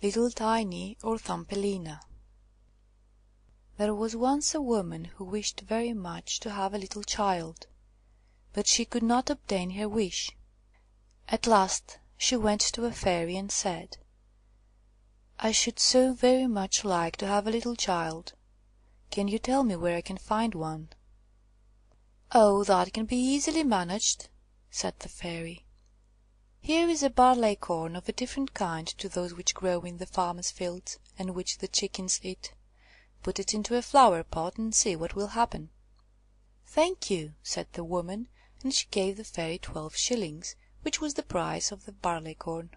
Little Tiny or Thumbelina. There was once a woman who wished very much to have a little child, but she could not obtain her wish. At last she went to a fairy and said, "I should so very much like to have a little child. Can you tell me where I can find one?" "Oh, that can be easily managed," said the fairy. "Here is a barley corn of a different kind to those which grow in the farmer's fields, and which the chickens eat. Put it into a flower pot and see what will happen." "Thank you," said the woman, and she gave the fairy 12 shillings, which was the price of the barley corn.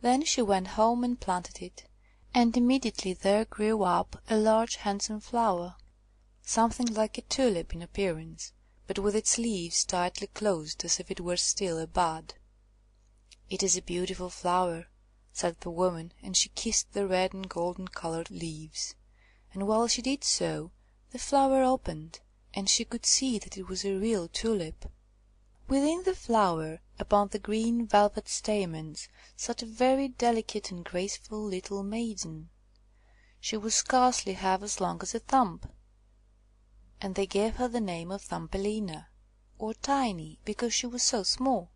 Then she went home and planted it, and immediately there grew up a large handsome flower, something like a tulip in appearance, but with its leaves tightly closed as if it were still a bud. "It is a beautiful flower," said the woman, and she kissed the red and golden coloured leaves, and while she did so the flower opened, and she could see that it was a real tulip. Within the flower, upon the green velvet stamens, sat a very delicate and graceful little maiden. She was scarcely half as long as a thumb, and they gave her the name of Thumbelina, or Tiny, because she was so small.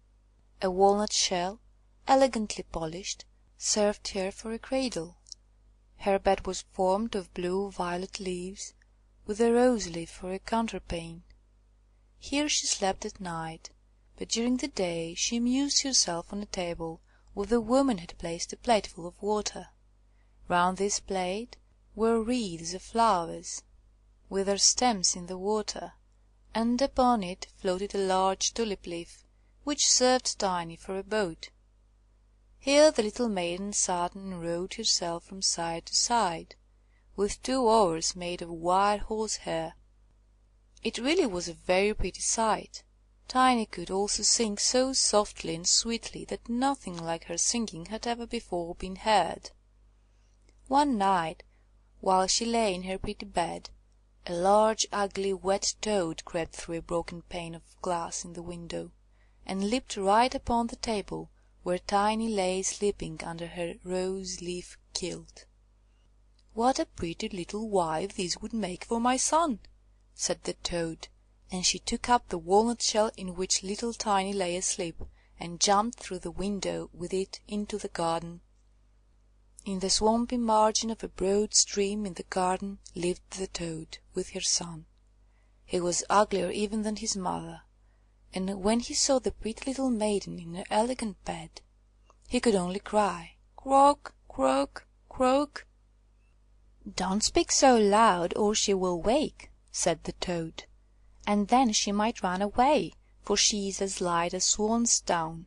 A walnut shell, elegantly polished, served her for a cradle. Her bed was formed of blue-violet leaves, with a rose leaf for a counterpane. Here she slept at night, but during the day she amused herself on a table where the woman had placed a plateful of water. Round this plate were wreaths of flowers, with their stems in the water, and upon it floated a large tulip leaf, which served Tiny for a boat. Here the little maiden sat and rowed herself from side to side, with 2 oars made of wild horsehair. It really was a very pretty sight. Tiny could also sing so softly and sweetly that nothing like her singing had ever before been heard. One night, while she lay in her pretty bed, a large ugly wet toad crept through a broken pane of glass in the window, and leaped right upon the table where Tiny lay sleeping under her rose-leaf kilt. "What a pretty little wife this would make for my son!" said the toad, and she took up the walnut shell in which little Tiny lay asleep, and jumped through the window with it into the garden. In the swampy margin of a broad stream in the garden lived the toad, with her son. He was uglier even than his mother, and when he saw the pretty little maiden in her elegant bed, he could only cry, "Croak, croak, croak!" "Don't speak so loud, or she will wake," said the toad, "and then she might run away, for she is as light as swan's down.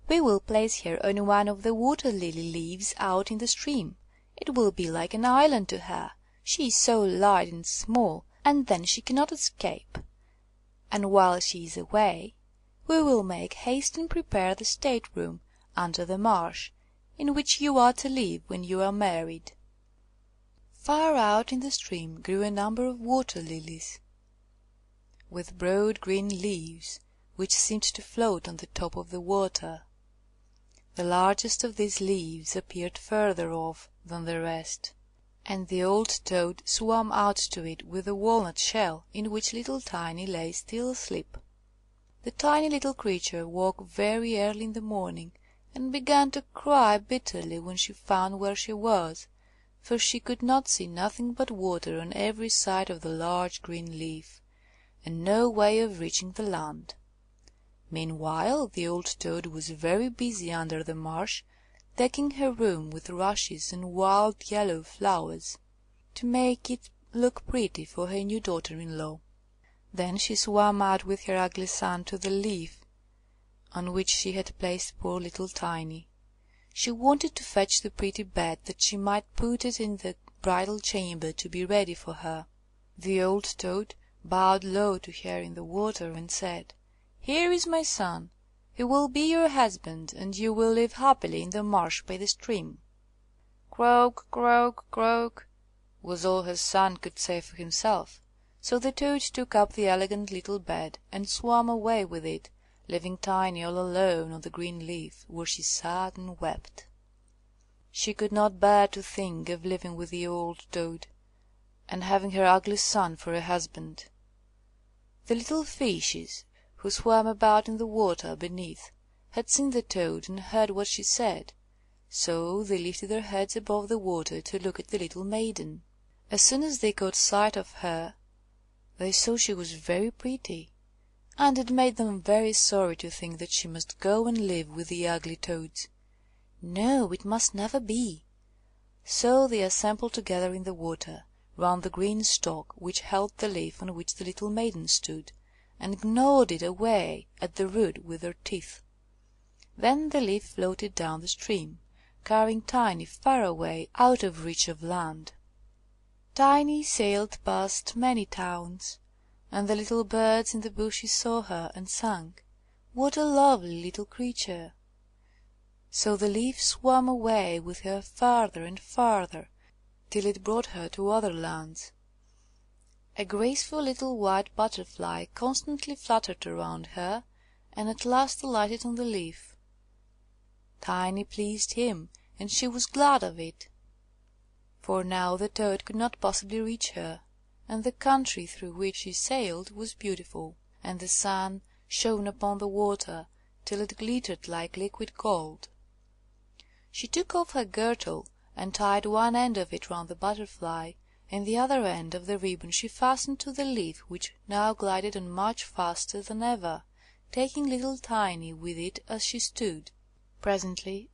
We will place her on one of the water-lily leaves out in the stream. It will be like an island to her, she is so light and small, and then she cannot escape. And while she is away, we will make haste and prepare the state-room under the marsh, in which you are to live when you are married." Far out in the stream grew a number of water-lilies, with broad green leaves, which seemed to float on the top of the water. The largest of these leaves appeared further off than the rest, and the old toad swam out to it with a walnut shell in which little Tiny lay still asleep. The tiny little creature woke very early in the morning, and began to cry bitterly when she found where she was, for she could not see nothing but water on every side of the large green leaf, and no way of reaching the land. Meanwhile the old toad was very busy under the marsh, decking her room with rushes and wild yellow flowers, to make it look pretty for her new daughter-in-law. Then she swam out with her ugly son to the leaf on which she had placed poor little Tiny. She wanted to fetch the pretty bed that she might put it in the bridal chamber to be ready for her. The old toad bowed low to her in the water, and said, "Here is my son, who will be your husband, and you will live happily in the marsh by the stream." "Croak, croak, croak," was all her son could say for himself, so the toad took up the elegant little bed and swam away with it, leaving Tiny all alone on the green leaf, where she sat and wept. She could not bear to think of living with the old toad, and having her ugly son for a husband. The little fishes, who swam about in the water beneath, had seen the toad and heard what she said, so they lifted their heads above the water to look at the little maiden. As soon as they caught sight of her, they saw she was very pretty, and it made them very sorry to think that she must go and live with the ugly toads. No, it must never be. So they assembled together in the water, round the green stalk which held the leaf on which the little maiden stood, and gnawed it away at the root with their teeth. Then the leaf floated down the stream, carrying Tiny far away out of reach of land. Tiny sailed past many towns, and the little birds in the bushes saw her and sang, "What a lovely little creature!" So the leaf swam away with her farther and farther, till it brought her to other lands. A graceful little white butterfly constantly fluttered around her, and at last alighted on the leaf. Tiny pleased him, and she was glad of it, for now the toad could not possibly reach her, and the country through which she sailed was beautiful, and the sun shone upon the water till it glittered like liquid gold. She took off her girdle and tied one end of it round the butterfly, and the other end of the ribbon she fastened to the leaf, which now glided on much faster than ever, taking little Tiny with it as she stood. Presently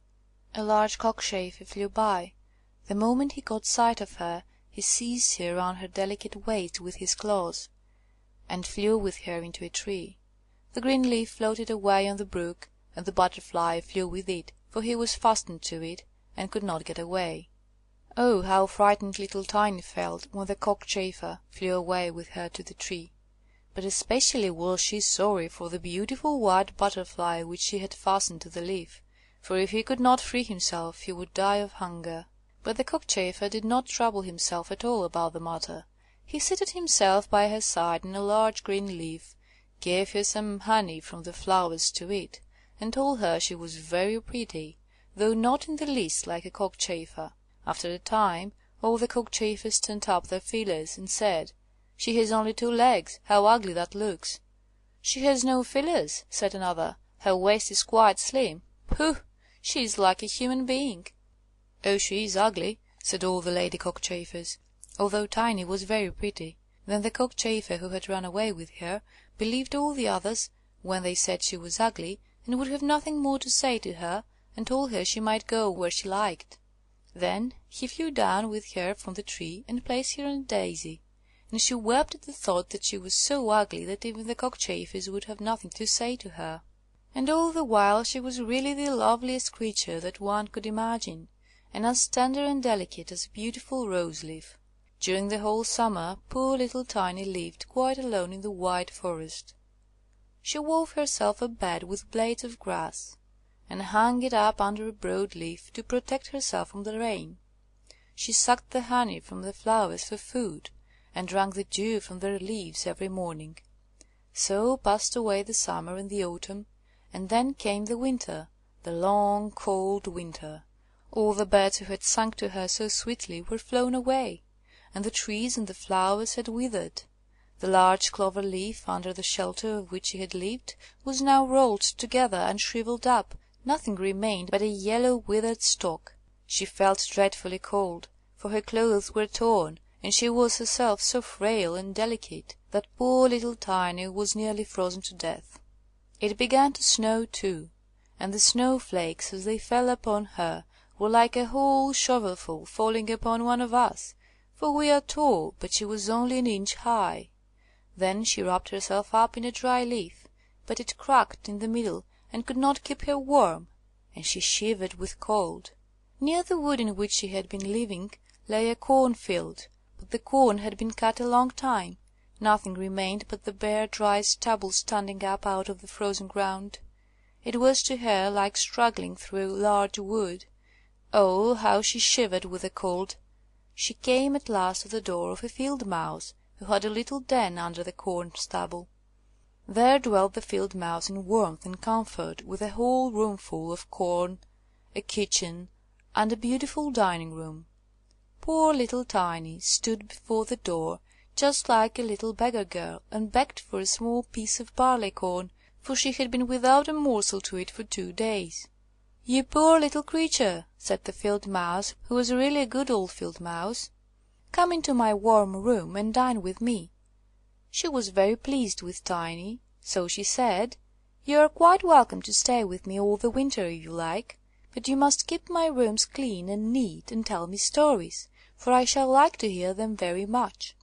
a large cockchafer flew by. The moment he caught sight of her, he seized her round her delicate waist with his claws, and flew with her into a tree. The green leaf floated away on the brook, and the butterfly flew with it, for he was fastened to it, and could not get away. Oh, how frightened little Tiny felt when the cockchafer flew away with her to the tree! But especially was she sorry for the beautiful white butterfly which she had fastened to the leaf, for if he could not free himself he would die of hunger. But the cockchafer did not trouble himself at all about the matter. He seated himself by her side on a large green leaf, gave her some honey from the flowers to eat, and told her she was very pretty, though not in the least like a cockchafer. After a time all the cockchafers turned up their feelers, and said, "She has only 2 legs, how ugly that looks!" "She has no feelers," said another, "her waist is quite slim. Pooh! she is like a human being." "Oh, she is ugly," said all the lady cockchafers, although Tiny was very pretty. Then the cockchafer who had run away with her believed all the others when they said she was ugly, and would have nothing more to say to her, and told her she might go where she liked. Then he flew down with her from the tree and placed her on a daisy, and she wept at the thought that she was so ugly that even the cockchafers would have nothing to say to her. And all the while she was really the loveliest creature that one could imagine, and as tender and delicate as a beautiful rose leaf. During the whole summer poor little Tiny lived quite alone in the wide forest. She wove herself a bed with blades of grass, and hung it up under a broad leaf to protect herself from the rain. She sucked the honey from the flowers for food, and drank the dew from their leaves every morning. So passed away the summer and the autumn, and then came the winter, the long cold winter. All the birds who had sung to her so sweetly were flown away, and the trees and the flowers had withered. The large clover leaf, under the shelter of which she had lived, was now rolled together and shrivelled up. Nothing remained but a yellow withered stalk. She felt dreadfully cold, for her clothes were torn, and she was herself so frail and delicate that poor little Tiny was nearly frozen to death. It began to snow too, and the snowflakes, as they fell upon her, were like a whole shovelful falling upon one of us, for we are tall, but she was only an inch high. Then she wrapped herself up in a dry leaf, but it cracked in the middle and could not keep her warm, and she shivered with cold. Near the wood in which she had been living lay a cornfield, but the corn had been cut a long time. Nothing remained but the bare dry stubble standing up out of the frozen ground. It was to her like struggling through a large wood. Oh, how she shivered with the cold! She came at last to the door of a field mouse, who had a little den under the corn stubble. There dwelt the field mouse in warmth and comfort, with a whole roomful of corn, a kitchen, and a beautiful dining room. Poor little Tiny stood before the door just like a little beggar girl, and begged for a small piece of barley corn, for she had been without a morsel to eat for 2 days. "You poor little creature," said the field mouse, who was really a good old field mouse, "come into my warm room and dine with me." She was very pleased with Tiny, so she said, "You are quite welcome to stay with me all the winter if you like, but you must keep my rooms clean and neat, and tell me stories, for I shall like to hear them very much."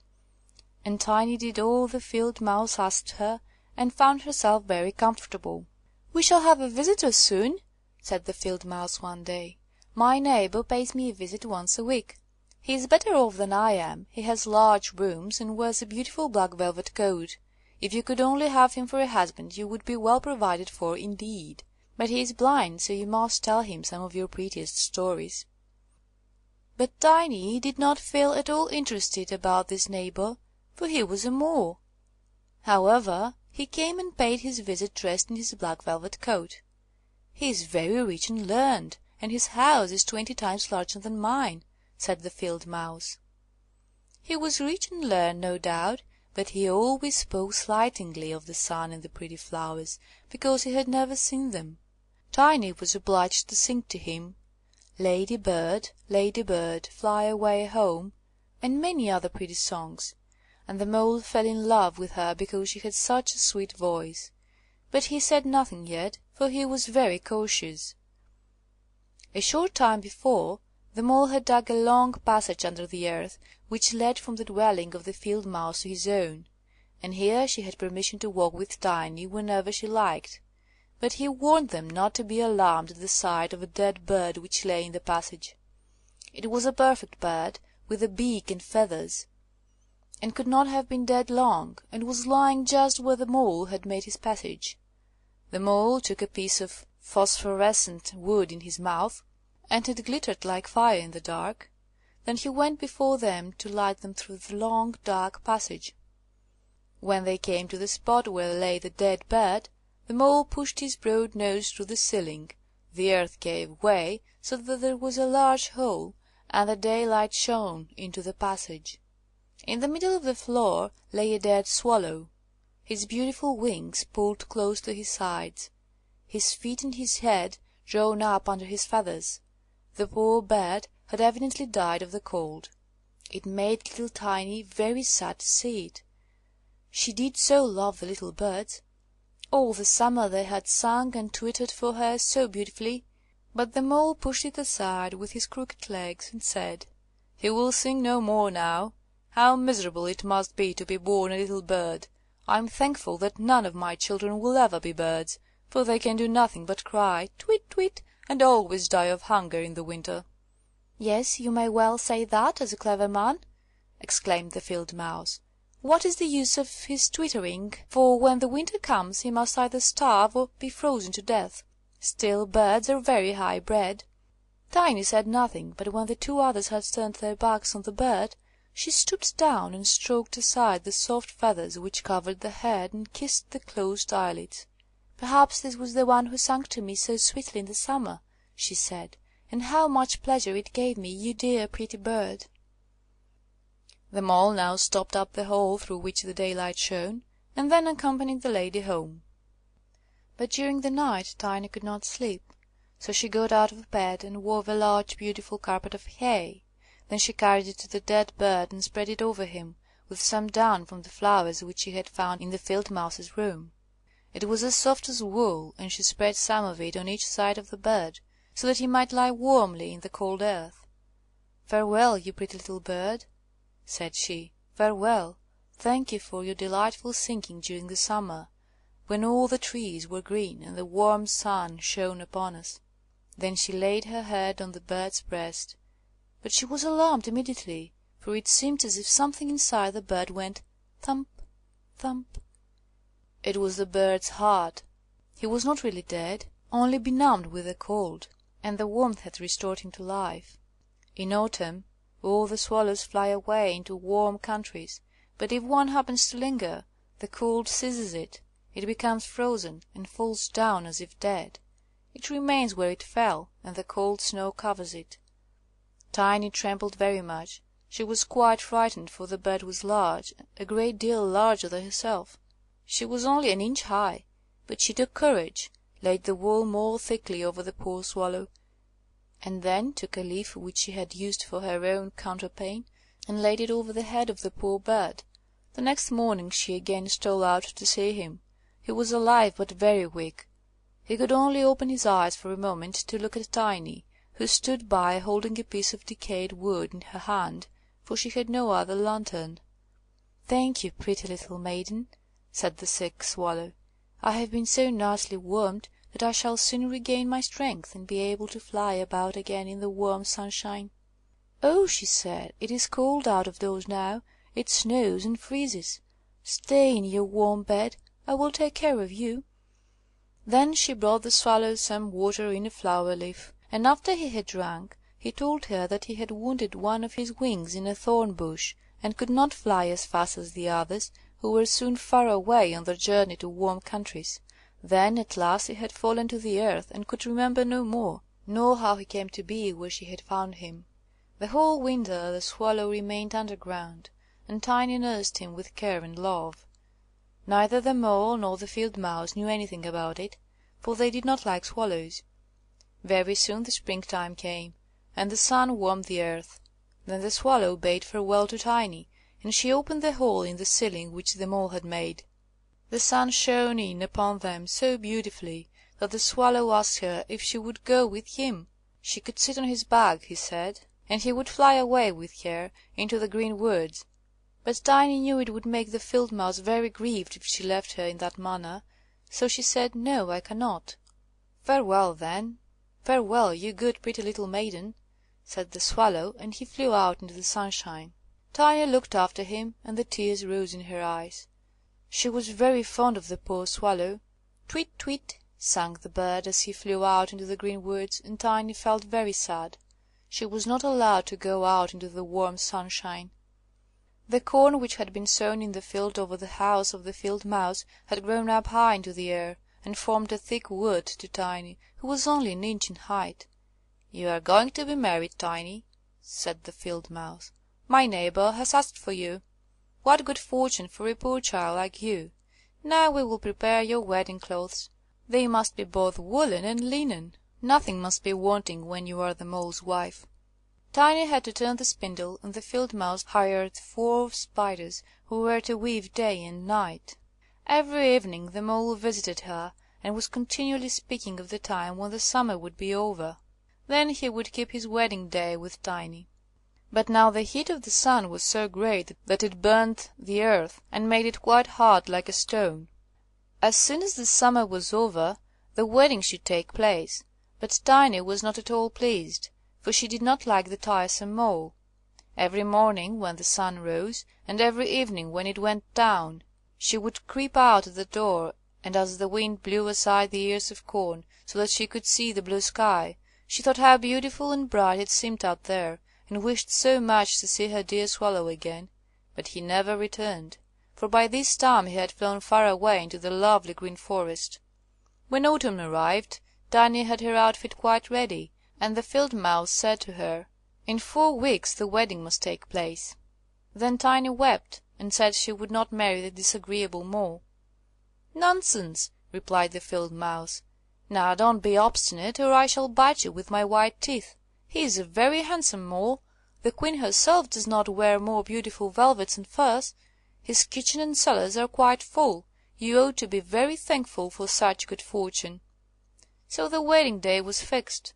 And Tiny did all the field mouse asked her, and found herself very comfortable. "We shall have a visitor soon," said the field mouse one day. "My neighbour pays me a visit once a week. He is better off than I am. He has large rooms, and wears a beautiful black velvet coat. If you could only have him for a husband, you would be well provided for indeed. But he is blind, so you must tell him some of your prettiest stories." But Tiny did not feel at all interested about this neighbour, for he was a mole. However, he came and paid his visit dressed in his black velvet coat. "He is very rich and learned, and his house is 20 times larger than mine," said the field mouse. He was rich and learned, no doubt, but he always spoke slightingly of the sun and the pretty flowers, because he had never seen them. Tiny was obliged to sing to him, "Lady bird, fly away home," and many other pretty songs, and the mole fell in love with her because she had such a sweet voice. But he said nothing yet, for he was very cautious. A short time before, the mole had dug a long passage under the earth, which led from the dwelling of the field mouse to his own, and here she had permission to walk with Tiny whenever she liked. But he warned them not to be alarmed at the sight of a dead bird which lay in the passage. It was a perfect bird, with a beak and feathers, and could not have been dead long, and was lying just where the mole had made his passage. The mole took a piece of phosphorescent wood in his mouth, and it glittered like fire in the dark. Then he went before them to light them through the long dark passage. When they came to the spot where lay the dead bird, the mole pushed his broad nose through the ceiling, the earth gave way, so that there was a large hole, and the daylight shone into the passage. In the middle of the floor lay a dead swallow, his beautiful wings pulled close to his sides, his feet and his head drawn up under his feathers. The poor bird had evidently died of the cold. It made little Tiny very sad to see it. She did so love the little birds. All the summer they had sung and twittered for her so beautifully, but the mole pushed it aside with his crooked legs, and said, "He will sing no more now. How miserable it must be to be born a little bird! I am thankful that none of my children will ever be birds, for they can do nothing but cry, 'Tweet, tweet,' and always die of hunger in the winter." "Yes, you may well say that, as a clever man," exclaimed the field mouse. "What is the use of his twittering, for when the winter comes he must either starve or be frozen to death? Still, birds are very high bred." Tiny said nothing, but when the 2 others had turned their backs on the bird, she stooped down and stroked aside the soft feathers which covered the head, and kissed the closed eyelids. "Perhaps this was the one who sang to me so sweetly in the summer," she said, "and how much pleasure it gave me, you dear pretty bird." The mole now stopped up the hole through which the daylight shone, and then accompanied the lady home. But during the night Tiny could not sleep, so she got out of bed and wove a large beautiful carpet of hay. Then she carried it to the dead bird and spread it over him, with some down from the flowers which she had found in the field mouse's room. It was as soft as wool, and she spread some of it on each side of the bird, so that he might lie warmly in the cold earth. "Farewell, you pretty little bird," said she. "Farewell. Thank you for your delightful singing during the summer, when all the trees were green and the warm sun shone upon us." Then she laid her head on the bird's breast, but she was alarmed immediately, for it seemed as if something inside the bird went thump, thump. It was the bird's heart. He was not really dead, only benumbed with the cold, and the warmth had restored him to life. In autumn all the swallows fly away into warm countries, but if one happens to linger, the cold seizes it. it becomes frozen and falls down as if dead. It remains where it fell, and the cold snow covers it. Tiny trembled very much. She was quite frightened, for the bird was large, a great deal larger than herself. She was only an inch high, but she took courage, laid the wool more thickly over the poor swallow, and then took a leaf which she had used for her own counterpane, and laid it over the head of the poor bird. The next morning she again stole out to see him. He was alive, but very weak. He could only open his eyes for a moment to look at Tiny, who stood by holding a piece of decayed wood in her hand, for she had no other lantern. "Thank you, pretty little maiden," said the sick swallow. "I have been so nicely warmed that I shall soon regain my strength and be able to fly about again in the warm sunshine." "Oh," she said, "it is cold out of doors now. It snows and freezes. Stay in your warm bed. I will take care of you." Then she brought the swallow some water in a flower leaf, and after he had drunk, he told her that he had wounded one of his wings in a thorn bush, and could not fly as fast as the others, who were soon far away on their journey to warm countries. Then at last he had fallen to the earth, and could remember no more, nor how he came to be where she had found him. The whole winter the swallow remained underground, and Tiny nursed him with care and love. Neither the mole nor the field mouse knew anything about it, for they did not like swallows. Very soon the springtime came, and the sun warmed the earth. Then the swallow bade farewell to Tiny, and she opened the hole in the ceiling which the mole had made. The sun shone in upon them so beautifully that the swallow asked her if she would go with him. She could sit on his back, he said, and he would fly away with her into the green woods. But Tiny knew it would make the field mouse very grieved if she left her in that manner, so she said, "No, I cannot." "Farewell, then. Farewell, you good pretty little maiden," said the swallow, and he flew out into the sunshine. Tiny looked after him, and the tears rose in her eyes. She was very fond of the poor swallow. "Tweet, tweet," sang the bird as he flew out into the green woods, and Tiny felt very sad. She was not allowed to go out into the warm sunshine. The corn which had been sown in the field over the house of the field mouse had grown up high into the air, and formed a thick wood to Tiny, who was only an inch in height. "You are going to be married, Tiny," said the field mouse. "My neighbour has asked for you. What good fortune for a poor child like you! Now we will prepare your wedding clothes. They must be both woollen and linen. Nothing must be wanting when you are the mole's wife." Tiny had to turn the spindle, and the field mouse hired 4 spiders, who were to weave day and night. Every evening the mole visited her, and was continually speaking of the time when the summer would be over. Then he would keep his wedding day with Tiny. But now the heat of the sun was so great that it burnt the earth, and made it quite hard like a stone. As soon as the summer was over, the wedding should take place, but Tiny was not at all pleased, for she did not like the tiresome mole. Every morning when the sun rose, and every evening when it went down, she would creep out at the door, and as the wind blew aside the ears of corn, so that she could see the blue sky, she thought how beautiful and bright it seemed out there, and wished so much to see her dear swallow again. But he never returned, for by this time he had flown far away into the lovely green forest. When autumn arrived, Tiny had her outfit quite ready, and the field mouse said to her, "In 4 weeks the wedding must take place." Then Tiny wept, and said she would not marry the disagreeable mole. "Nonsense," replied the field mouse. "Now don't be obstinate, or I shall bite you with my white teeth. He is a very handsome mole. The queen herself does not wear more beautiful velvets and furs. His kitchen and cellars are quite full. You ought to be very thankful for such good fortune." So the wedding day was fixed,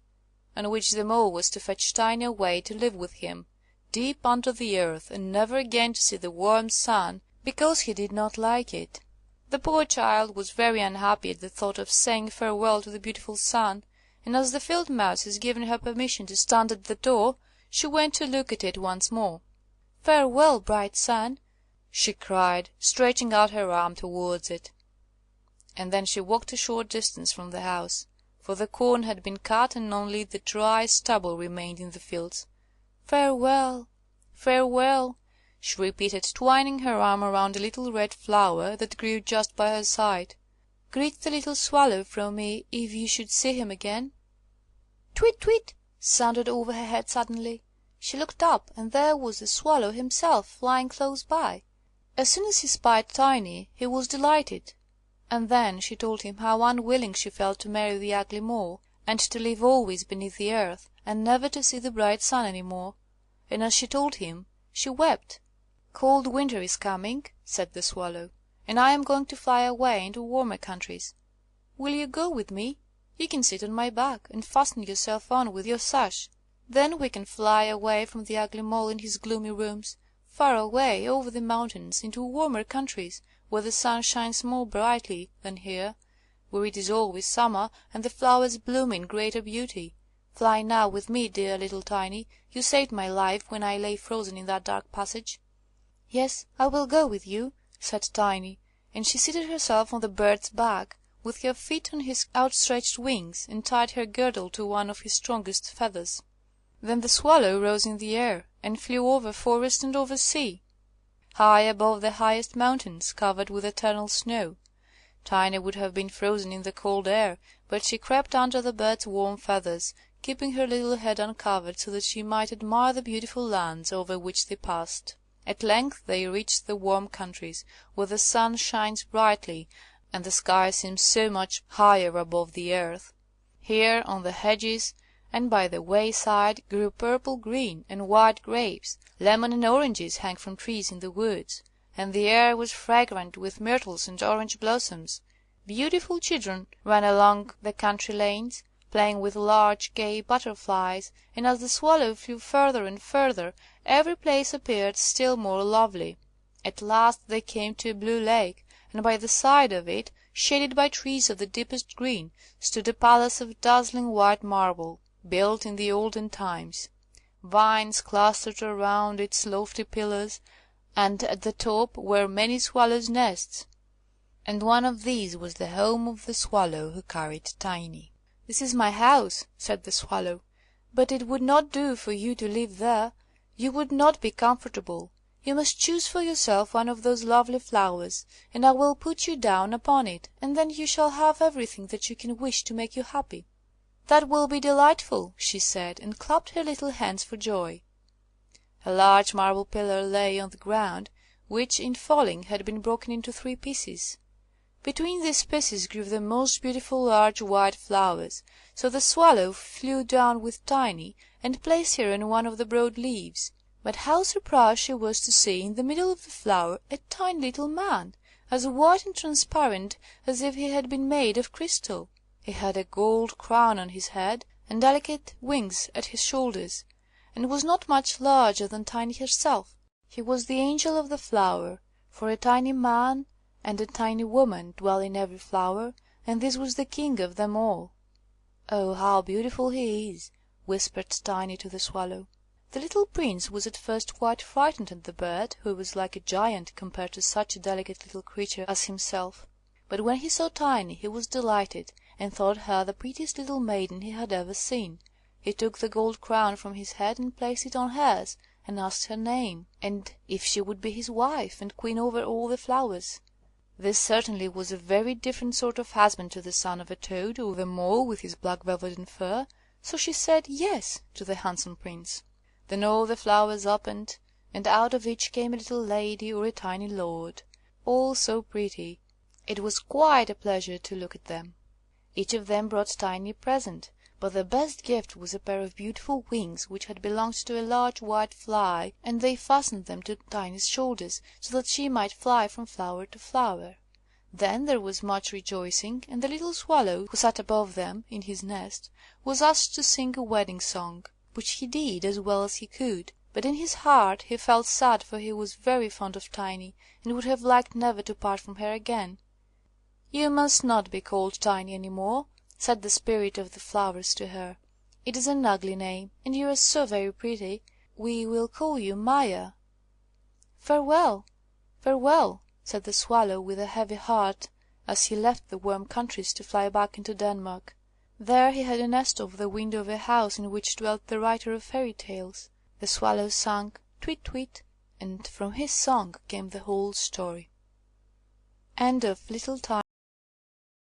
on which the mole was to fetch Tiny away to live with him, deep under the earth, and never again to see the warm sun, because he did not like it. The poor child was very unhappy at the thought of saying farewell to the beautiful sun, and as the field mouse had given her permission to stand at the door, she went to look at it once more. "Farewell, bright sun," she cried, stretching out her arm towards it. And then she walked a short distance from the house, for the corn had been cut and only the dry stubble remained in the fields. "Farewell, farewell," she repeated, twining her arm around a little red flower that grew just by her side. Greet the little swallow from me if you should see him again." "Tweet, tweet!" sounded over her head suddenly. She looked up, and there was the swallow himself flying close by. As soon as he spied Tiny he was delighted, and then she told him how unwilling she felt to marry the ugly mole, and to live always beneath the earth, and never to see the bright sun any more. And as she told him, she wept. "Cold winter is coming," said the swallow, "and I am going to fly away into warmer countries. Will you go with me? You can sit on my back, and fasten yourself on with your sash. Then we can fly away from the ugly mole and his gloomy rooms, far away over the mountains into warmer countries, where the sun shines more brightly than here, where it is always summer, and the flowers bloom in greater beauty. Fly now with me, dear little Tiny. You saved my life when I lay frozen in that dark passage." "Yes, I will go with you," said Tiny, and she seated herself on the bird's back, with her feet on his outstretched wings, and tied her girdle to one of his strongest feathers. Then the swallow rose in the air, and flew over forest and over sea, high above the highest mountains, covered with eternal snow. Tiny would have been frozen in the cold air, but she crept under the bird's warm feathers, keeping her little head uncovered so that she might admire the beautiful lands over which they passed. At length they reached the warm countries, where the sun shines brightly, and the sky seems so much higher above the earth. Here, on the hedges and by the wayside, grew purple, green, and white grapes. Lemon and oranges hung from trees in the woods, and the air was fragrant with myrtles and orange blossoms. Beautiful children ran along the country lanes, playing with large, gay butterflies, and as the swallow flew further and further, every place appeared still more lovely. At last they came to a blue lake, and by the side of it, shaded by trees of the deepest green, stood a palace of dazzling white marble, built in the olden times. Vines clustered around its lofty pillars, and at the top were many swallows' nests, and one of these was the home of the swallow who carried Tiny. "This is my house," said the swallow, "but it would not do for you to live there. You would not be comfortable. You must choose for yourself one of those lovely flowers, and I will put you down upon it, and then you shall have everything that you can wish to make you happy." "That will be delightful," she said, and clapped her little hands for joy. A large marble pillar lay on the ground, which in falling had been broken into 3 pieces. Between these pieces grew the most beautiful large white flowers, so the swallow flew down with Tiny, and placed her on one of the broad leaves. But how surprised she was to see in the middle of the flower a tiny little man, as white and transparent as if he had been made of crystal. He had a gold crown on his head, and delicate wings at his shoulders, and was not much larger than Tiny herself. He was the angel of the flower, for a tiny man and a tiny woman dwell in every flower, and this was the king of them all. "Oh, how beautiful he is!" whispered Tiny to the swallow. The little prince was at first quite frightened at the bird, who was like a giant compared to such a delicate little creature as himself. But when he saw Tiny he was delighted, and thought her the prettiest little maiden he had ever seen. He took the gold crown from his head and placed it on hers, and asked her name, and if she would be his wife and queen over all the flowers. This certainly was a very different sort of husband to the son of a toad, or the mole with his black velvet and fur, so she said "yes" to the handsome prince. Then all the flowers opened, and out of each came a little lady or a tiny lord, all so pretty. It was quite a pleasure to look at them. Each of them brought Tiny a present, but the best gift was a pair of beautiful wings which had belonged to a large white fly, and they fastened them to Tiny's shoulders, so that she might fly from flower to flower. Then there was much rejoicing, and the little swallow, who sat above them in his nest, was asked to sing a wedding song, which he did as well as he could, but in his heart he felt sad, for he was very fond of Tiny, and would have liked never to part from her again. "You must not be called Tiny any more," said the spirit of the flowers to her. "It is an ugly name, and you are so very pretty. We will call you Maia." "Farewell, farewell," said the swallow with a heavy heart, as he left the warm countries to fly back into Denmark. There he had a nest over the window of a house in which dwelt the writer of fairy tales. The swallow sang "tweet, tweet," and from his song came the whole story. End of Little Tiny